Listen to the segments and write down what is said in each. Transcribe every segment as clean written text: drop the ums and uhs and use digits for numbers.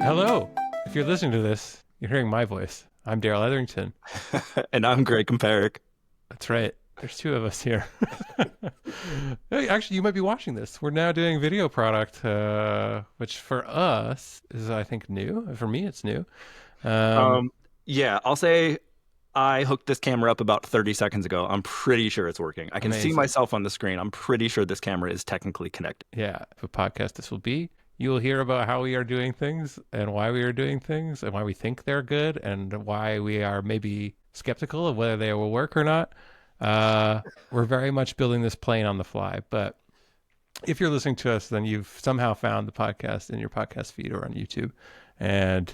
Hello. If you're listening to this, you're hearing my voice. I'm Darrell Etherington. And I'm Greg Kumparak. That's right. There's two of us here. Hey, actually, you might be watching this. We're now doing video product, which for us is, I think, new. For me, it's new. Yeah, I'll say I hooked this camera up about 30 seconds ago. I'm pretty sure it's working. I can see Amazing. myself on the screen. I'm pretty sure this camera is technically connected. Yeah, if a podcast this will be. You will hear about how we are doing things and why we are doing things and why we think they're good and why we are maybe skeptical of whether they will work or not. We're very much building this plane on the fly, but if you're listening to us, then you've somehow found the podcast in your podcast feed or on YouTube, and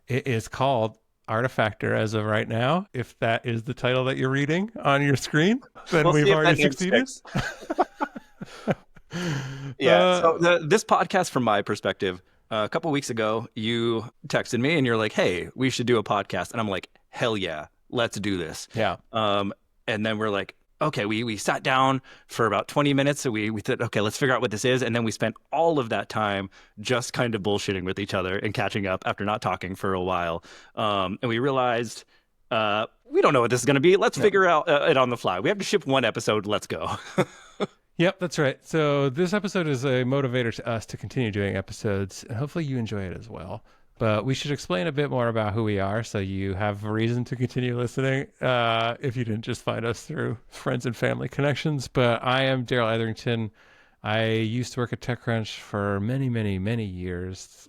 it is called Artifactor as of right now. If that is the title that you're reading on your screen, then We'll see we've if already that name succeeded. sticks. Yeah. So this podcast, from my perspective, a couple weeks ago, you texted me and you're like, "Hey, we should do a podcast," and I'm like, "Hell yeah, let's do this." Yeah. And then we're like, okay, we sat down for about 20 minutes. So we thought, okay, let's figure out what this is. And then we spent all of that time just kind of bullshitting with each other and catching up after not talking for a while. And we realized we don't know what this is going to be. Let's figure out it on the fly. We have to ship one episode. Let's go. Yep, that's right. So this episode is a motivator to us to continue doing episodes, and hopefully you enjoy it as well. But we should explain a bit more about who we are so you have a reason to continue listening if you didn't just find us through friends and family connections. But I am Darrell Etherington. I used to work at TechCrunch for many, many, many years.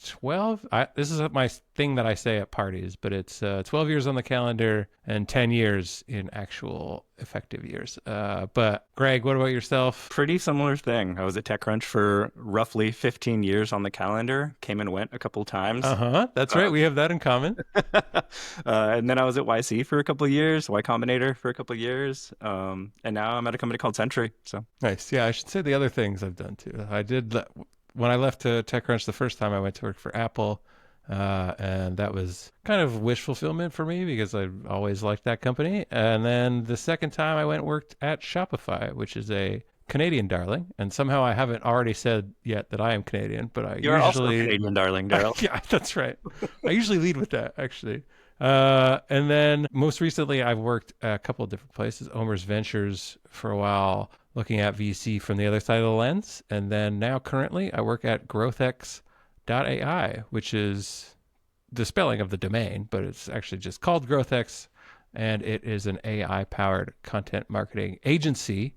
12. This is my thing that I say at parties, but it's 12 years on the calendar and 10 years in actual effective years. But Greg, what about yourself? Pretty similar thing. I was at TechCrunch for roughly 15 years on the calendar. Came and went a couple times. That's right. We have that in common. And then I was at YC for a couple of years, Y Combinator for a couple of years. And now I'm at a company called Sentry. So nice. Yeah, I should say the other things I've done too. I did when I left TechCrunch the first time. I went to work for Apple, and that was kind of wish fulfillment for me because I always liked that company. And then the second time I went and worked at Shopify, which is a Canadian darling, and somehow I haven't already said yet that I am Canadian, but You're also a Canadian darling, Darrell. Yeah, that's right. I usually lead with that, actually. And then most recently, I've worked at a couple of different places, Omer's Ventures for a while, looking at VC from the other side of the lens. And then now currently I work at GrowthX.ai, which is the spelling of the domain, but it's actually just called GrowthX. And it is an AI-powered content marketing agency,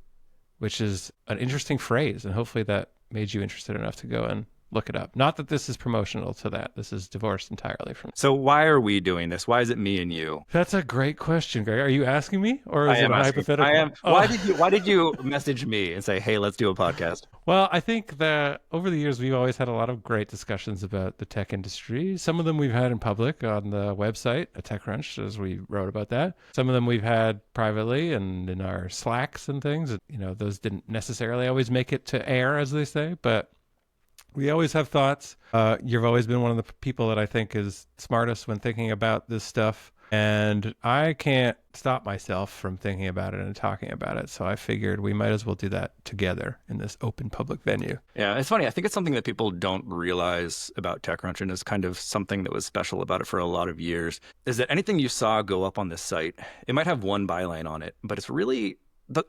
which is an interesting phrase. And hopefully that made you interested enough to go and look it up. Not that this is promotional to that. This is divorced entirely from. So why are we doing this? Why is it me and you? That's a great question, Greg. Are you asking me, or is it a hypothetical? I am. Oh. Why did you message me and say, "Hey, let's do a podcast"? Well, I think that over the years we've always had a lot of great discussions about the tech industry. Some of them we've had in public on the website at TechCrunch, as we wrote about that. Some of them we've had privately and in our Slacks and things. You know, those didn't necessarily always make it to air, as they say, but we always have thoughts. You've always been one of the people that I think is smartest when thinking about this stuff. And I can't stop myself from thinking about it and talking about it. So I figured we might as well do that together in this open public venue. Yeah, it's funny. I think it's something that people don't realize about TechCrunch, and is kind of something that was special about it for a lot of years, is that anything you saw go up on this site, it might have one byline on it, but it's really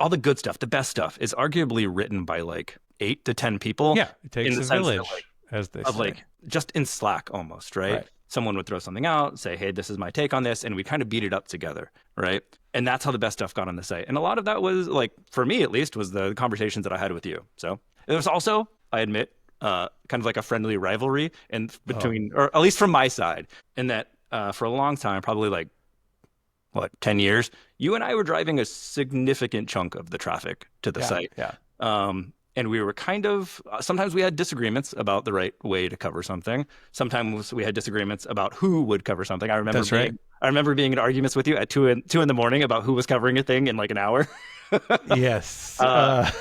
all the good stuff, the best stuff, is arguably written by like 8 to 10 people. Yeah, it takes a village, as they say. Like just in Slack almost, right? Someone would throw something out, say, "Hey, this is my take on this," and we kind of beat it up together, right? And that's how the best stuff got on the site. And a lot of that was, like, for me at least, was the conversations that I had with you. So there was also, I admit, kind of like a friendly rivalry in between, or at least from my side, in that for a long time, probably like 10 years, you and I were driving a significant chunk of the traffic to the site. Yeah. And we were kind of, sometimes we had disagreements about the right way to cover something. Sometimes we had disagreements about who would cover something. I remember I remember being in arguments with you at 2 in the morning about who was covering a thing in like an hour. Yes. And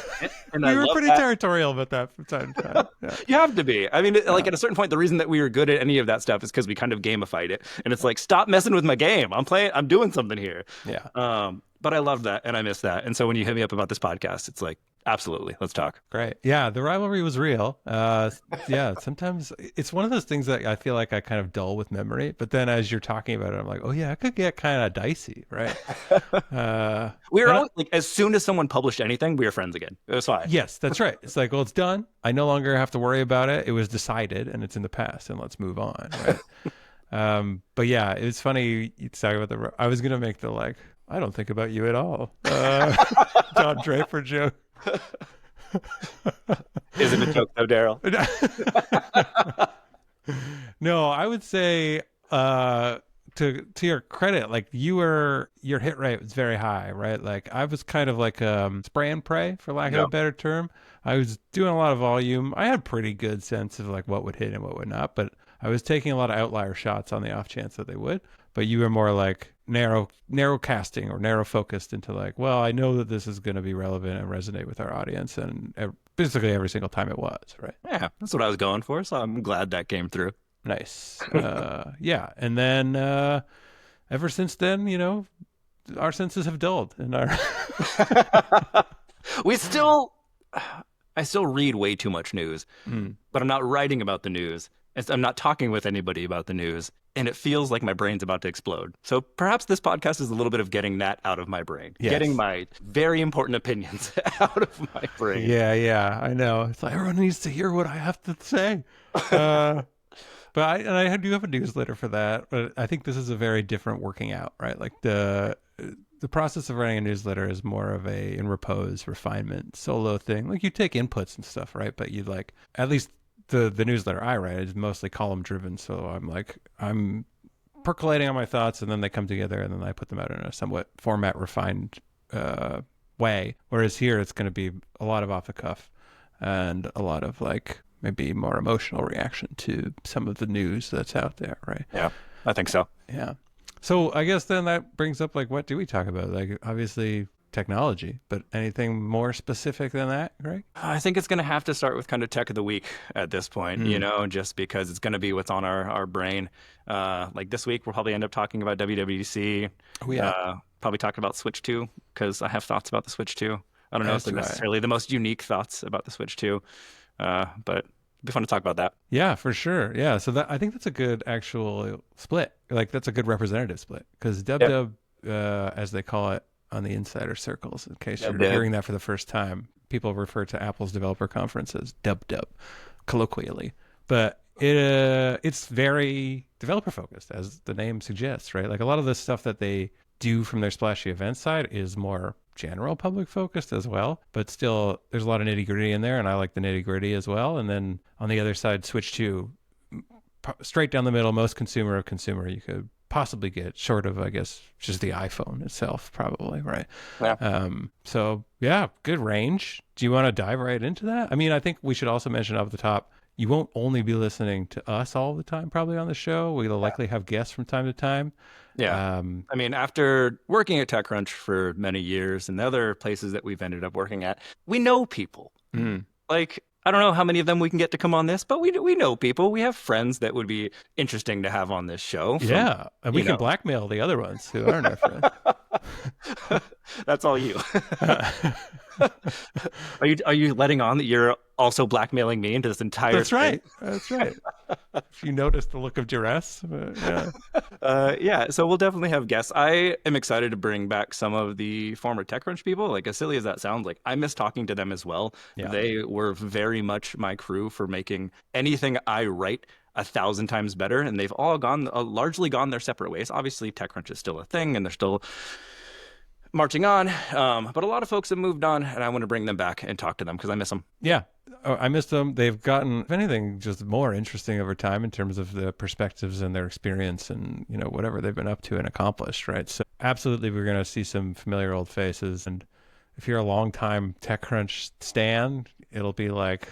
we I were love pretty that. territorial about that from time to time. Yeah. You have to be. I mean, like at a certain point, the reason that we were good at any of that stuff is because we kind of gamified it. And it's like, stop messing with my game. I'm doing something here. Yeah. But I love that and I miss that. And so when you hit me up about this podcast, it's like, absolutely, let's talk. Great. Yeah, the rivalry was real. Yeah, sometimes it's one of those things that I feel like I kind of dull with memory, but then as you're talking about it, I'm like, oh yeah, it could get kind of dicey, right? We were all, like, as soon as someone published anything, we were friends again. It was fine. Yes, that's right. It's like, well, it's done. I no longer have to worry about it. It was decided and it's in the past and let's move on, right? But yeah, it's funny you talk about I was going to make the like, I don't think about you at all. Don Draper joke. Is it a joke though, Darrell? No, I would say to your credit, like your hit rate was very high, right? Like I was kind of like spray and pray, for lack of a better term. I was doing a lot of volume. I had a pretty good sense of like what would hit and what would not, but I was taking a lot of outlier shots on the off chance that they would. But you were more like narrow casting or narrow focused into like, well, I know that this is going to be relevant and resonate with our audience, and basically every single time it was, right? Yeah, that's what I was going for. So I'm glad that came through. Nice. Yeah, and then ever since then, you know, our senses have dulled, and our I still read way too much news, but I'm not writing about the news. I'm not talking with anybody about the news, and it feels like my brain's about to explode. So perhaps this podcast is a little bit of getting that out of my brain, getting my very important opinions out of my brain. Yeah, I know. It's like everyone needs to hear what I have to say. But I do have a newsletter for that, but I think this is a very different working out, right? Like the process of writing a newsletter is more of a in repose, refinement, solo thing. Like you take inputs and stuff, right? But you like, at least the newsletter I write is mostly column driven. So I'm percolating on my thoughts and then they come together and then I put them out in a somewhat format refined way. Whereas here it's going to be a lot of off the cuff and a lot of like maybe more emotional reaction to some of the news that's out there, right? Yeah, I think so. Yeah. So I guess then that brings up like, what do we talk about? Like obviously technology, but anything more specific than that, Greg? I think it's going to have to start with kind of tech of the week at this point, you know, just because it's going to be what's on our brain. Like this week, we'll probably end up talking about WWDC. Oh, yeah. Probably talking about Switch 2 because I have thoughts about the Switch 2. I don't know if they're necessarily the most unique thoughts about the Switch 2, but it'd be fun to talk about that. Yeah, for sure. Yeah, so I think that's a good actual split. Like that's a good representative split because WW, as they call it on the insider circles, in case you're hearing that for the first time, people refer to Apple's developer conference as dub colloquially, but it's very developer focused, as the name suggests, right? Like a lot of the stuff that they do from their splashy event side is more general public focused as well, but still there's a lot of nitty gritty in there, and I like the nitty gritty as well. And then on the other side, Switch 2, straight down the middle, most consumer of consumer you could possibly get, short of I guess just the iPhone itself, probably, right? Yeah. So yeah, good range. Do you want to dive right into that? I mean, I think we should also mention up at the top, you won't only be listening to us all the time probably on the show. We'll likely have guests from time to time. Yeah. I mean, after working at TechCrunch for many years and the other places that we've ended up working at, we know people. Like, I don't know how many of them we can get to come on this, but we know people. We have friends that would be interesting to have on this show. Yeah, and we can blackmail the other ones who aren't our friends. That's all you. Are you letting on that you're also blackmailing me into this entire That's thing? Right. That's right. If you notice the look of duress. Yeah, so we'll definitely have guests. I am excited to bring back some of the former TechCrunch people. Like, as silly as that sounds, like I miss talking to them as well. Yeah. They were very much my crew for making anything I write 1,000 times better, and they've all largely gone their separate ways. Obviously, TechCrunch is still a thing, and they're still marching on, but a lot of folks have moved on, and I want to bring them back and talk to them because I miss them. Yeah, I miss them. They've gotten, if anything, just more interesting over time in terms of the perspectives and their experience and, you know, whatever they've been up to and accomplished, right? So absolutely, we're going to see some familiar old faces, and if you're a long-time TechCrunch stan, it'll be like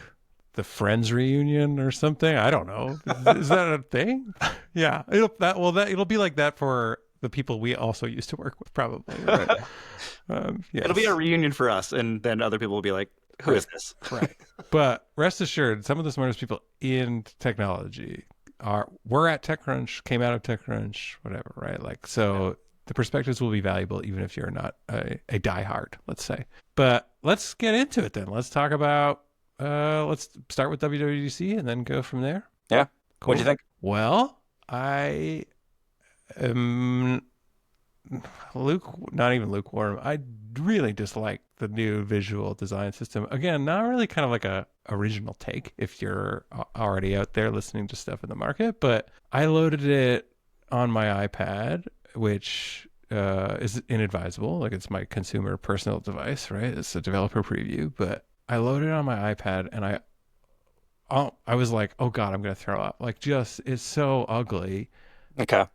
the Friends reunion or something. I don't know. Is that a thing? Yeah, it'll be like that for the people we also used to work with, probably. Right. Yes. It'll be a reunion for us, and then other people will be like, "Who is this?" Right. But rest assured, some of the smartest people in technology were at TechCrunch, came out of TechCrunch, whatever, right? Like, so the perspectives will be valuable even if you're not a diehard, let's say. But let's get into it then. Let's talk about, let's start with WWDC and then go from there. Yeah. Cool. What'd you think? Well, I am not even lukewarm. I really dislike the new visual design system. Again, not really kind of like a original take if you're already out there listening to stuff in the market, but I loaded it on my iPad, which is inadvisable. Like, it's my consumer personal device, right? It's a developer preview, but I loaded it on my iPad and I was like, oh God, I'm going to throw up. Like, just, it's so ugly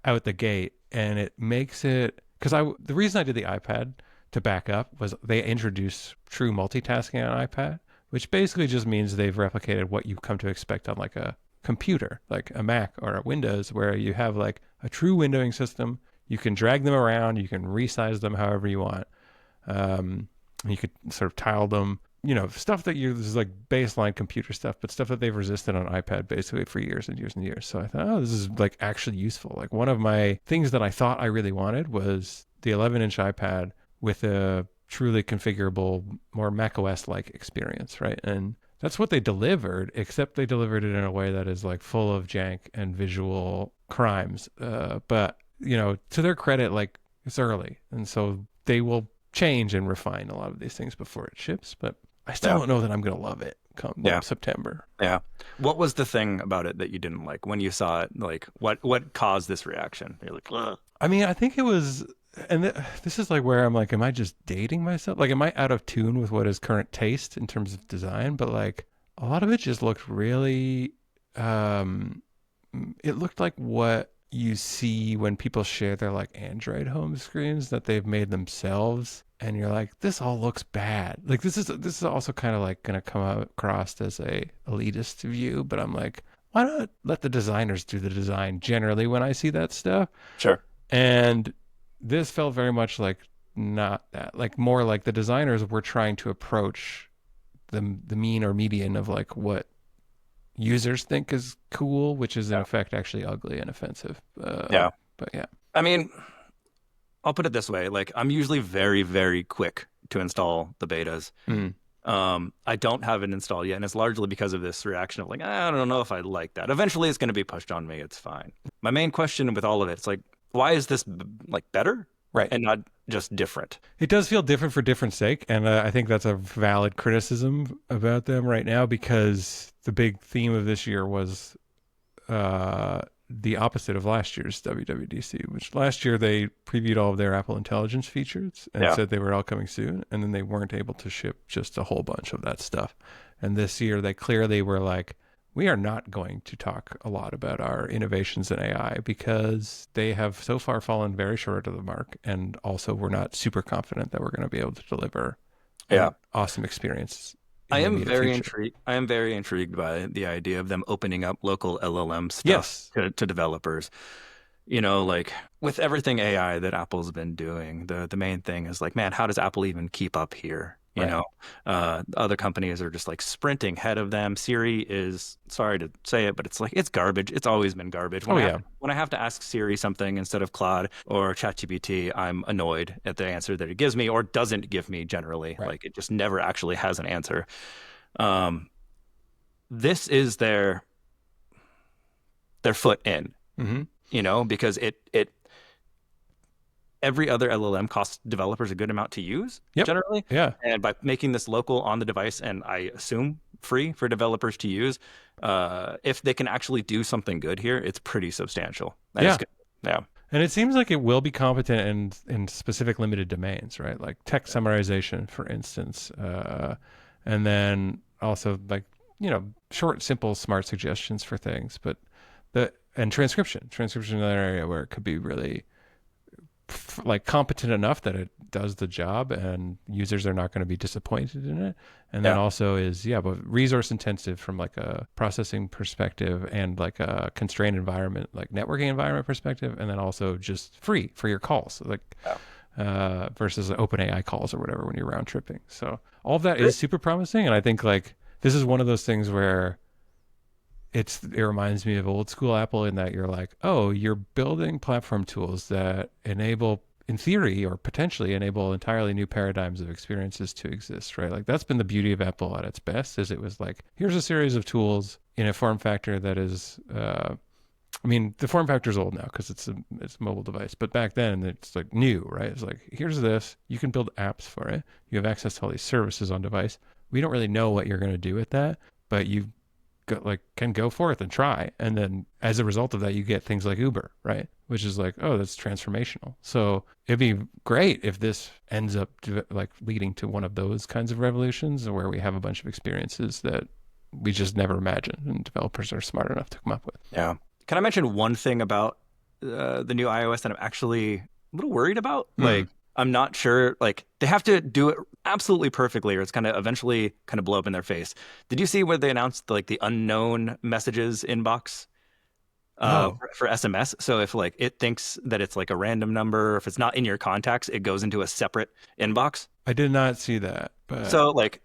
out the gate. And it makes it, because the reason I did the iPad to back up was they introduced true multitasking on iPad, which basically just means they've replicated what you come to expect on like a computer, like a Mac or a Windows, where you have like a true windowing system. You can drag them around, you can resize them however you want. You could sort of tile them, stuff that this is like baseline computer stuff, but stuff that they've resisted on iPad basically for years and years and years. So I thought, oh, this is like actually useful. Like, one of my things that I thought I really wanted was the 11-inch iPad with a truly configurable, more macOS-like experience, right? And that's what they delivered, except they delivered it in a way that is like full of jank and visual crimes. But, to their credit, like, it's early. And so they will change and refine a lot of these things before it ships. But I still don't know that I'm going to love it come September. Yeah. What was the thing about it that you didn't like when you saw it? Like, what caused this reaction? You're like, ugh. I mean, I think it was, and this is like where I'm like, am I just dating myself? Like, am I out of tune with what is current taste in terms of design? But like, a lot of it just looked really, it looked like what you see when people share their like Android home screens that they've made themselves, and you're like, this all looks bad. Like, this is also kind of like going to come across as a elitist view, but I'm like, why not let the designers do the design generally when I see that stuff? Sure. And this felt very much like not that, like more like the designers were trying to approach the mean or median of like what users think is cool, which is in effect actually ugly and offensive. But yeah. I mean, I'll put it this way. Like, I'm usually very, very quick to install the betas. I don't have it installed yet, and it's largely because of this reaction of like, I don't know if I like that. Eventually, it's going to be pushed on me. It's fine. My main question with all of it, it's like, why is this like better? Right. And not just different. It does feel different for different sake. And I think that's a valid criticism about them right now, because the big theme of this year was the opposite of last year's WWDC, which last year they previewed all of their Apple Intelligence features and said they were all coming soon. And then they weren't able to ship just a whole bunch of that stuff. And this year they clearly were like, we are not going to talk a lot about our innovations in AI because they have so far fallen very short of the mark. And also, we're not super confident that we're going to be able to deliver an awesome experience. I am very intrigued. I am very intrigued by the idea of them opening up local LLM stuff to developers. Like, with everything AI that Apple's been doing, the main thing is like, man, how does Apple even keep up here? Other companies are just like sprinting ahead of them. Siri is, sorry to say it, but it's like, it's garbage. It's always been garbage. When I have to ask Siri something instead of Claude or ChatGPT, I'm annoyed at the answer that it gives me or doesn't give me generally. Right. Like, it just never actually has an answer. This is their foot in, because it every other LLM costs developers a good amount to use generally. Yeah. And by making this local on the device, and I assume free for developers to use, if they can actually do something good here, it's pretty substantial. Yeah. And it seems like it will be competent in specific limited domains, right? Like text summarization, for instance. And then also like, short, simple, smart suggestions for things. And transcription is another area where it could be really like competent enough that it does the job and users are not going to be disappointed in it. And then also is, but resource intensive from like a processing perspective and like a constrained environment, like networking environment perspective. And then also just free for your calls, like versus OpenAI calls or whatever when you're round tripping. So all of that is super promising. And I think like this is one of those things where it reminds me of old school Apple in that you're like, oh, you're building platform tools that enable, in theory, or potentially enable entirely new paradigms of experiences to exist, right? Like that's been the beauty of Apple at its best, is it was like, here's a series of tools in a form factor that is, the form factor is old now because it's a mobile device, but back then it's like new, right? It's like, here's this, you can build apps for it. You have access to all these services on device. We don't really know what you're going to do with that, but you can go forth and try. And then as a result of that, you get things like Uber, right? Which is like, oh, that's transformational. So it'd be great if this ends up like leading to one of those kinds of revolutions where we have a bunch of experiences that we just never imagined and developers are smart enough to come up with. Yeah. Can I mention one thing about the new iOS that I'm actually a little worried about? Like, I'm not sure, like they have to do it absolutely perfectly or it's going to eventually kind of blow up in their face. Did you see where they announced like the unknown messages inbox for SMS? So if like it thinks that it's like a random number, if it's not in your contacts, it goes into a separate inbox. I did not see that. But So like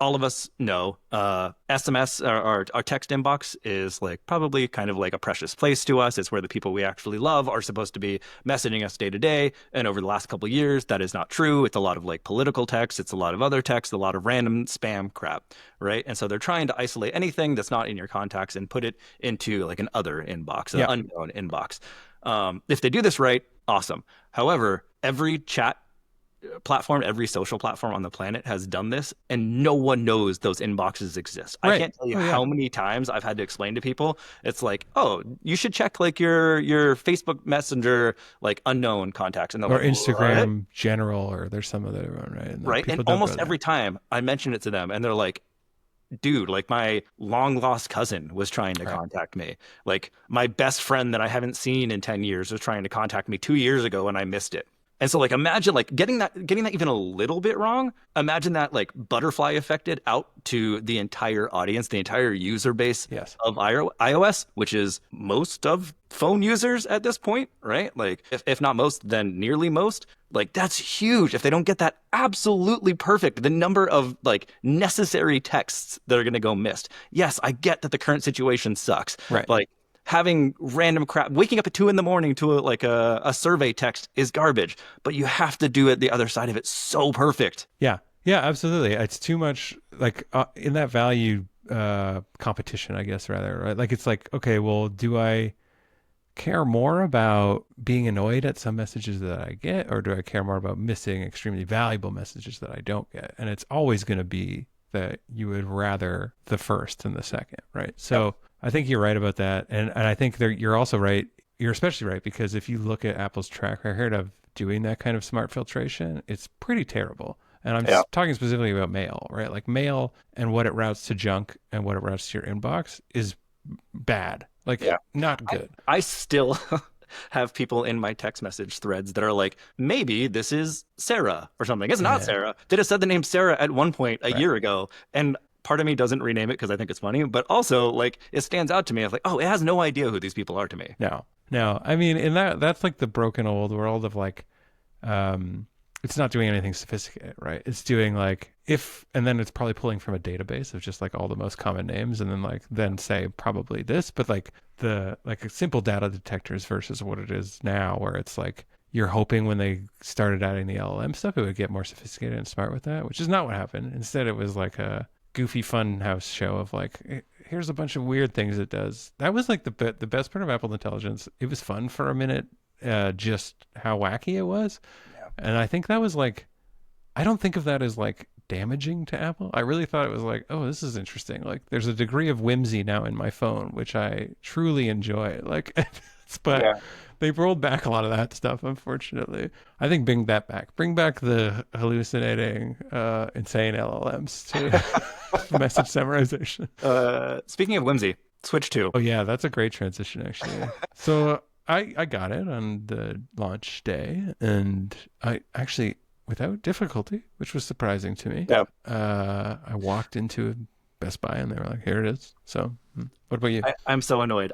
all of us know SMS, our text inbox is like probably kind of like a precious place to us. It's where the people we actually love are supposed to be messaging us day to day. And over the last couple of years, that is not true. It's a lot of like political text. It's a lot of other text, a lot of random spam crap, right? And so they're trying to isolate anything that's not in your contacts and put it into like an other inbox, an unknown inbox. If they do this right, awesome. However, every chat platform, every social platform on the planet has done this, and no one knows those inboxes exist. Right. I can't tell you how many times I've had to explain to people. It's like, oh, you should check like your Facebook Messenger like unknown contacts, and or like, Instagram general, or there's some other one, right? And right, and almost every time I mention it to them, and they're like, dude, like my long lost cousin was trying to contact me. Like my best friend that I haven't seen in 10 years was trying to contact me 2 years ago and I missed it. And so like imagine like getting that even a little bit wrong. Imagine that like butterfly affected out to the entire audience, the entire user base of iOS, which is most of phone users at this point, right? Like if not most, then nearly most. Like that's huge. If they don't get that absolutely perfect, the number of like necessary texts that are going to go missed. Yes, I get that the current situation sucks. Right. Like having random crap, waking up at 2 a.m. to a survey text is garbage, but you have to do it the other side of it so perfect. Yeah, absolutely. It's too much like in that value competition, I guess, rather, right? Like it's like, okay, well, do I care more about being annoyed at some messages that I get, or do I care more about missing extremely valuable messages that I don't get? And it's always going to be that you would rather the first than the second, right? So I think you're right about that. And I think you're also right. You're especially right because if you look at Apple's track record of doing that kind of smart filtration, it's pretty terrible. And I'm talking specifically about mail, right? Like mail and what it routes to junk and what it routes to your inbox is bad. Like not good. I still have people in my text message threads that are like, maybe this is Sarah or something. It's not Sarah. They just said the name Sarah at one point a year ago. And part of me doesn't rename it because I think it's funny, but also like it stands out to me. I was like, oh, it has no idea who these people are to me. No. I mean, in that's like the broken old world of like, it's not doing anything sophisticated, right? It's doing like and then it's probably pulling from a database of just like all the most common names and then say probably this, but like simple data detectors versus what it is now where it's like, you're hoping when they started adding the LLM stuff, it would get more sophisticated and smart with that, which is not what happened. Instead, it was like a goofy fun house show of like, here's a bunch of weird things it does. That was like the best part of Apple Intelligence. It was fun for a minute, just how wacky it was. And I think that was like, I don't think of that as like damaging to Apple. I really thought it was like, oh, this is interesting. Like there's a degree of whimsy now in my phone, which I truly enjoy. Like, but they've rolled back a lot of that stuff, unfortunately. I think bring that back. Bring back the hallucinating, insane LLMs to message summarization. Speaking of whimsy, Switch 2. Oh yeah, that's a great transition actually. So I got it on the launch day, and I actually, without difficulty, which was surprising to me. Yeah. I walked into Best Buy and they were like, "Here it is." So, what about you? I'm so annoyed.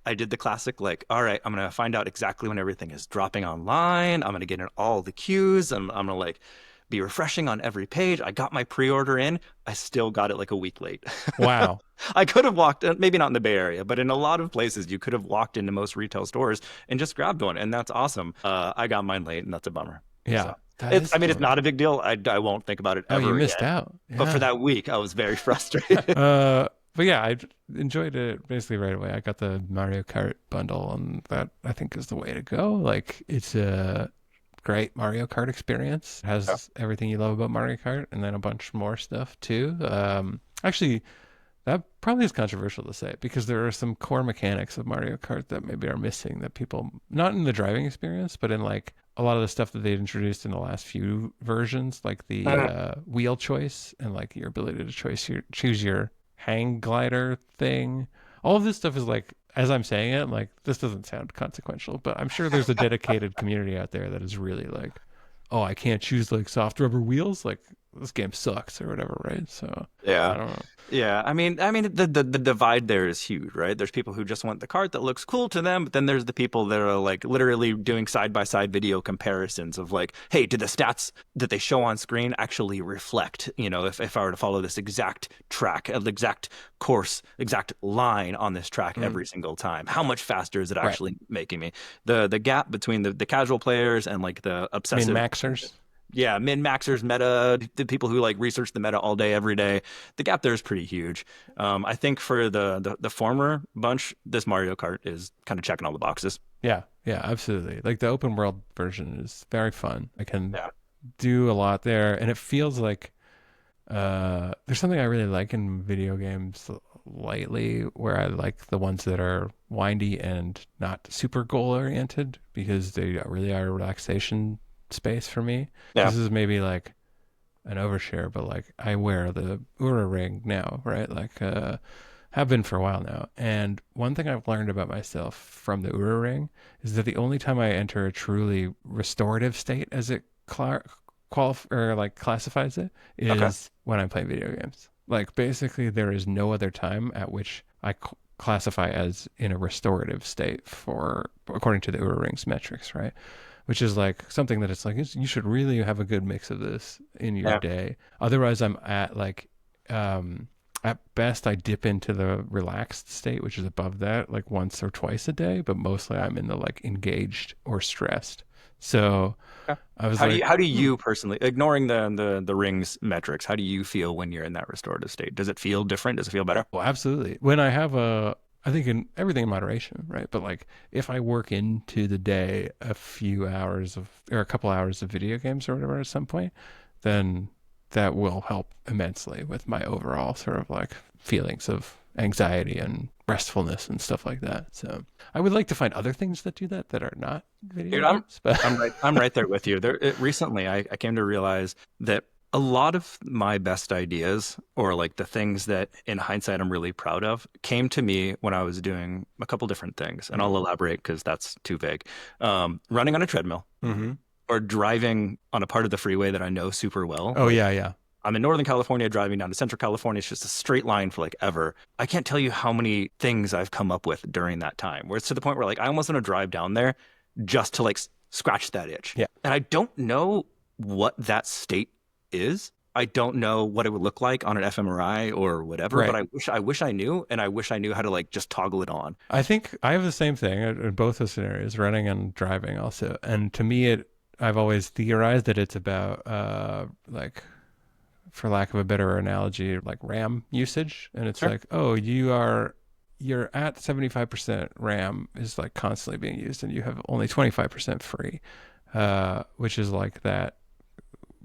I did the classic, like, all right, I'm going to find out exactly when everything is dropping online. I'm going to get in all the queues. I'm going to like be refreshing on every page. I got my pre-order in. I still got it like a week late. Wow. I could have walked in, maybe not in the Bay Area, but in a lot of places, you could have walked into most retail stores and just grabbed one. And that's awesome. I got mine late, and that's a bummer. Yeah. So, it's not a big deal. I won't think about it ever you missed again. out. Yeah. But for that week, I was very frustrated. But yeah, I enjoyed it basically right away. I got the Mario Kart bundle, and that I think is the way to go. Like, it's a great Mario Kart experience. It has everything you love about Mario Kart, and then a bunch more stuff too. Actually, that probably is controversial to say because there are some core mechanics of Mario Kart that maybe are missing that people, not in the driving experience, but in like a lot of the stuff that they introduced in the last few versions, like the wheel choice and like your ability to choose your hang glider thing. All of this stuff is like, as I'm saying it, like, this doesn't sound consequential, but I'm sure there's a dedicated community out there that is really like, oh, I can't choose like soft rubber wheels. Like, this game sucks or whatever, right? So yeah, I don't know. Yeah, I mean, the divide there is huge, right? There's people who just want the cart that looks cool to them, but then there's the people that are like literally doing side by side video comparisons of like, hey, do the stats that they show on screen actually reflect? You know, if I were to follow this exact track, exact course, exact line on this track every single time, how much faster is it actually making me? The gap between the casual players and like the obsessive min-maxers. Yeah, min-maxers, meta, the people who like research the meta all day, every day. The gap there is pretty huge. I think for the former bunch, this Mario Kart is kind of checking all the boxes. Yeah, absolutely. Like, the open world version is very fun. I can do a lot there, and it feels like there's something I really like in video games lately, where I like the ones that are windy and not super goal oriented, because they really are a relaxation space for me. This is maybe like an overshare, but like, I wear the Oura ring now, right? Like, have been for a while now. And one thing I've learned about myself from the Oura ring is that the only time I enter a truly restorative state, as it classifies it, is when I'm playing video games. Like, basically, there is no other time at which I classify as in a restorative state according to the Oura ring's metrics, right? Which is like something that it's like, you should really have a good mix of this in your day. Otherwise, I'm at like, at best, I dip into the relaxed state, which is above that, like once or twice a day, but mostly I'm in the like engaged or stressed. So I was how do you personally, ignoring the ring's metrics, how do you feel when you're in that restorative state? Does it feel different? Does it feel better? Well, absolutely. When I have I think in everything in moderation, right? But like, if I work into the day a couple hours of video games or whatever at some point, then that will help immensely with my overall sort of like feelings of anxiety and restfulness and stuff like that. So I would like to find other things that do that are not video games. But I'm right there with you. Recently, I came to realize that a lot of my best ideas, or like the things that in hindsight I'm really proud of, came to me when I was doing a couple different things. And I'll elaborate because that's too vague. Running on a treadmill or driving on a part of the freeway that I know super well. Oh, yeah. I'm in Northern California, driving down to Central California. It's just a straight line for like ever. I can't tell you how many things I've come up with during that time, where it's to the point where like I almost want to drive down there just to like scratch that itch. Yeah. And I don't know what that state is. I don't know what it would look like on an fMRI or whatever, but I wish I knew, and I wish I knew how to like just toggle it on. I think I have the same thing in both those scenarios, running and driving also. And to me, I've always theorized that it's about like, for lack of a better analogy, like RAM usage. And it's like, oh, you're at 75% RAM is like constantly being used, and you have only 25% free, which is like that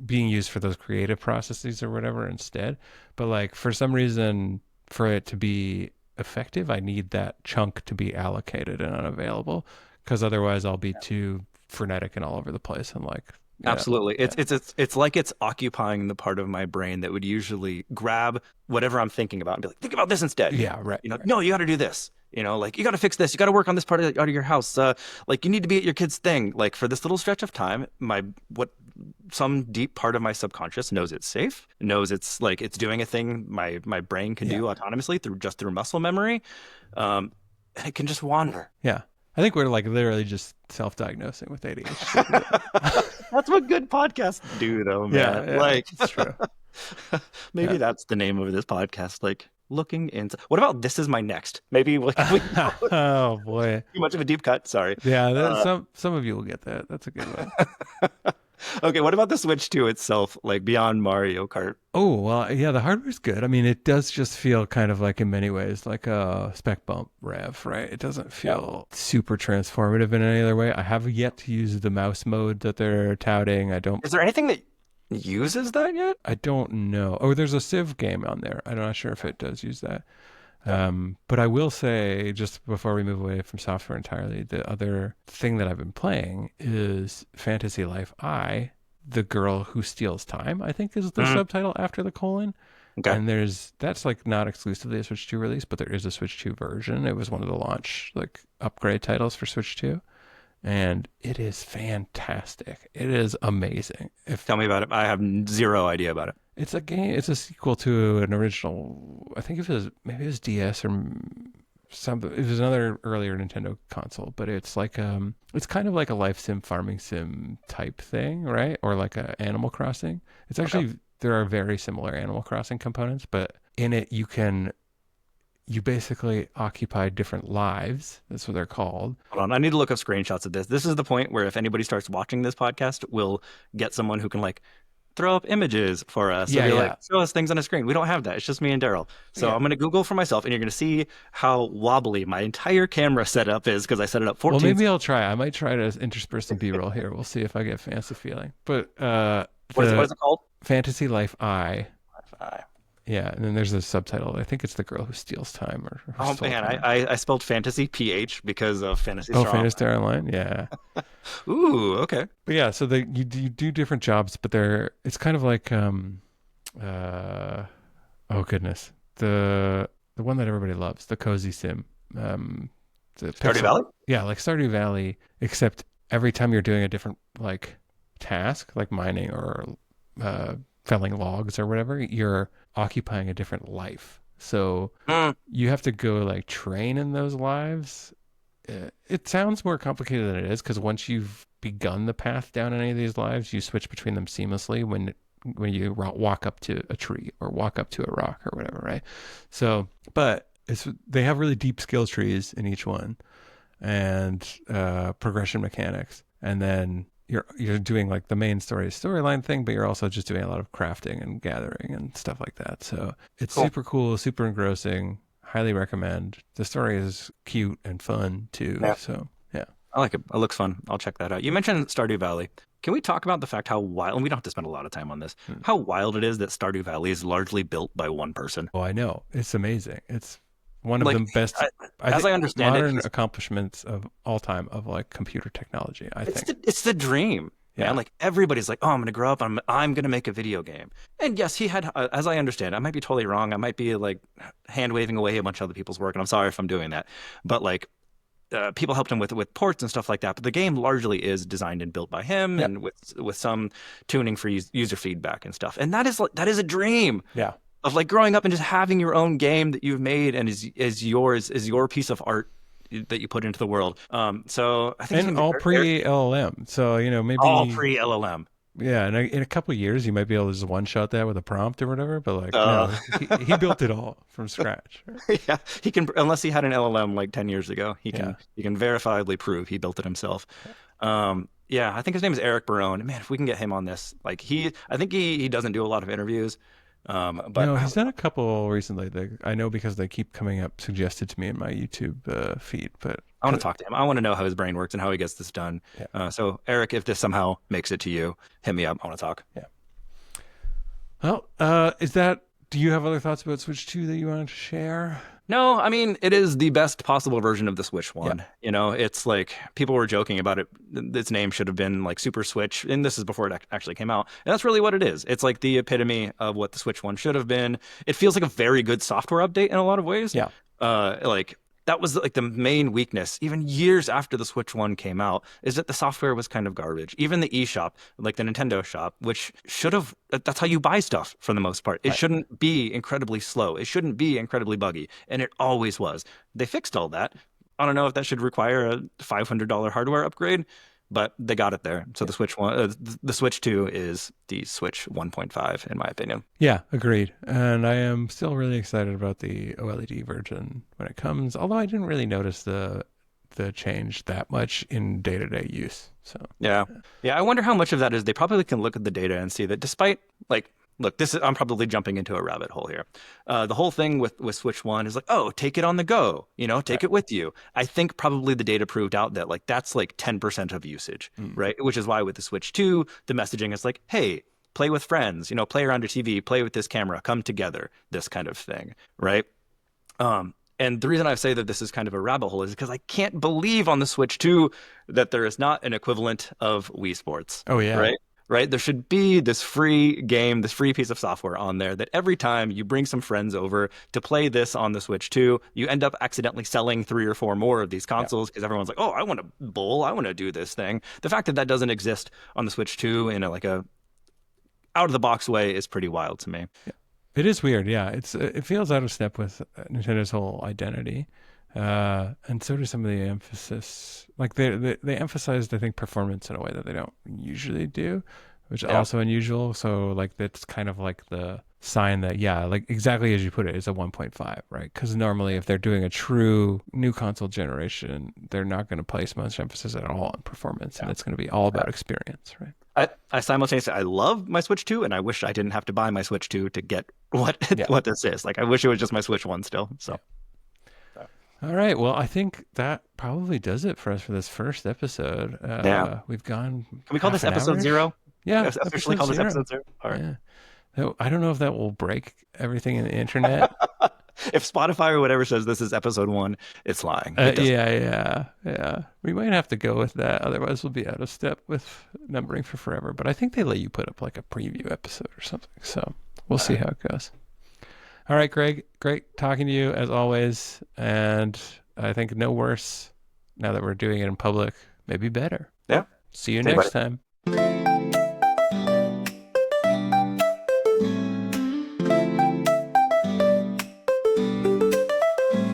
being used for those creative processes or whatever instead. But like, for some reason, for it to be effective, I need that chunk to be allocated and unavailable, because otherwise I'll be too frenetic and all over the place. And like, absolutely. It's like it's occupying the part of my brain that would usually grab whatever I'm thinking about and be like, think about this instead. Yeah, right. No, you got to do this. You know, like, you got to fix this. You got to work on this part of your house. Like, you need to be at your kid's thing. Like, for this little stretch of time, some deep part of my subconscious knows it's safe, knows it's like it's doing a thing my brain can do autonomously through muscle memory. And it can just wander. Yeah. I think we're like literally just self-diagnosing with ADHD. That's what good podcasts do, though, man. Yeah, like, it's true. Maybe that's the name of this podcast. Like, looking into. What about This Is My Next? Maybe oh boy, too much of a deep cut. Sorry. Yeah, some of you will get that. That's a good one. Okay, what about the Switch 2 itself, like beyond Mario Kart? Oh, well, yeah, the hardware's good. I mean, it does just feel kind of like, in many ways, like a spec bump rev, right? It doesn't feel super transformative in any other way. I have yet to use the mouse mode that they're touting. Is there anything that uses that yet? I don't know. Oh, there's a Civ game on there. I'm not sure if it does use that. But I will say, just before we move away from software entirely, the other thing that I've been playing is Fantasy Life I, The Girl Who Steals Time, I think is the subtitle after the colon. Okay. And that's like not exclusively a Switch 2 release, but there is a Switch 2 version. It was one of the launch like upgrade titles for Switch 2. And it is fantastic. It is amazing. Tell me about it. I have zero idea about it. It's a game. It's a sequel to an original. I think maybe it was DS or something. It was another earlier Nintendo console, but it's like it's kind of like a life sim, farming sim type thing, right? Or like a Animal Crossing. It's actually there are very similar Animal Crossing components, but in it you basically occupy different lives. That's what they're called. Hold on, I need to look up screenshots of this. This is the point where if anybody starts watching this podcast, we'll get someone who can like throw up images for us. Like, show us things on a screen. We don't have that. It's just me and Darrell. So I'm going to Google for myself, and you're going to see how wobbly my entire camera setup is because I set it up 14. Well, maybe I'll try. I might try to intersperse some B-roll here. We'll see if I get fancy feeling. But what is it called? Fantasy Life I. Yeah, and then there's a subtitle. I think it's The Girl Who Steals Time. Oh man, I spelled fantasy PH because of Fantasy Star. Oh, Fantasy Star Online, yeah. Ooh, okay. But yeah, so you do different jobs, but it's kind of like oh goodness, the one that everybody loves, the cozy sim. Stardew Valley? Yeah, like Stardew Valley, except every time you're doing a different like task, like mining or felling logs or whatever, you're occupying a different life. So you have to go like train in those lives. It sounds more complicated than it is because once you've begun the path down any of these lives, you switch between them seamlessly when you walk up to a tree or walk up to a rock or whatever, right? So, but they have really deep skill trees in each one and progression mechanics, and then you're doing like the main storyline thing, but you're also just doing a lot of crafting and gathering and stuff like that. So it's super cool, super engrossing. Highly recommend. The story is cute and fun too. Yeah. So yeah, I like it. It looks fun. I'll check that out. You mentioned Stardew Valley. Can we talk about the fact how wild, and we don't have to spend a lot of time on this, how wild it is that Stardew Valley is largely built by one person? Oh, I know. It's amazing. It's one of the best, I understand modern accomplishments of all time of like computer technology. I think it's the dream. Yeah, like everybody's like, oh, I'm going to grow up. I'm going to make a video game. And yes, he had, as I understand, I might be totally wrong. I might be like hand waving away a bunch of other people's work, and I'm sorry if I'm doing that. But like, people helped him with ports and stuff like that. But the game largely is designed and built by him, and with some tuning for user feedback and stuff. And that is a dream. Yeah. Of like growing up and just having your own game that you've made and is your piece of art that you put into the world. So I think all pre-LLM. So maybe all pre-LLM. Yeah, and in a couple of years you might be able to just one shot that with a prompt or whatever. But like, no, he built it all from scratch. Yeah, he can, unless he had an LLM like 10 years ago. He can verifiably prove he built it himself. Yeah, I think his name is Eric Barone. Man, if we can get him on this, like I think he doesn't do a lot of interviews. But no, he's done a couple recently. I know because they keep coming up suggested to me in my YouTube feed. But I want to talk to him. I want to know how his brain works and how he gets this done. Yeah. So Eric, if this somehow makes it to you, hit me up. I want to talk. Yeah. Well, do you have other thoughts about Switch 2 that you wanted to share? No, I mean, it is the best possible version of the Switch One. Yeah. It's like people were joking about it. Its name should have been like Super Switch, and this is before it actually came out. And that's really what it is. It's like the epitome of what the Switch One should have been. It feels like a very good software update in a lot of ways. Yeah. Like that was like the main weakness, even years after the Switch 1 came out, is that the software was kind of garbage. Even the eShop, like the Nintendo shop, which should have, that's how you buy stuff for the most part. It shouldn't be incredibly slow. It shouldn't be incredibly buggy. And it always was. They fixed all that. I don't know if that should require a $500 hardware upgrade, but they got it there. So the the Switch 2 is the Switch 1.5, in my opinion. Yeah, agreed. And I am still really excited about the OLED version when it comes, although I didn't really notice the change that much in day-to-day use. So yeah. I wonder how much of that is they probably can look at the data and see that despite like, look, I'm probably jumping into a rabbit hole here. The whole thing with Switch 1 is like, oh, take it on the go, take it with you. I think probably the data proved out that like that's like 10% of usage, right? Which is why with the Switch 2, the messaging is like, hey, play with friends, play around your TV, play with this camera, come together, this kind of thing, right? And the reason I say that this is kind of a rabbit hole is because I can't believe on the Switch 2 that there is not an equivalent of Wii Sports. Oh, yeah. Right? There should be this free game, this free piece of software on there that every time you bring some friends over to play this on the Switch 2, you end up accidentally selling 3 or 4 more of these consoles because everyone's like, oh, I want to bowl. I want to do this thing. The fact that that doesn't exist on the Switch 2 in a out-of-the-box way is pretty wild to me. Yeah. It is weird, yeah. It feels out of step with Nintendo's whole identity, and so does some of the emphasis. Like they emphasized, I think, performance in a way that they don't usually do, which is also unusual. So like that's kind of like the sign that like exactly as you put it, it's a 1.5, right? Because normally if they're doing a true new console generation, they're not going to place much emphasis at all on performance, and it's going to be all about experience, right? I simultaneously, I love my Switch 2, and I wish I didn't have to buy my Switch 2 to get what this is. Like, I wish it was just my Switch 1 still. So, All right. Well, I think that probably does it for us for this first episode. We've gone. Can we call this episode 0? Yeah. Officially call this episode 0. All right. Yeah. I don't know if that will break everything in the internet. If Spotify or whatever says this is episode 1, it's lying. Yeah. We might have to go with that. Otherwise, we'll be out of step with numbering for forever. But I think they let you put up like a preview episode or something. So we'll see how it goes. All right, Greg. Great talking to you as always. And I think no worse now that we're doing it in public. Maybe better. Yeah. See you next time.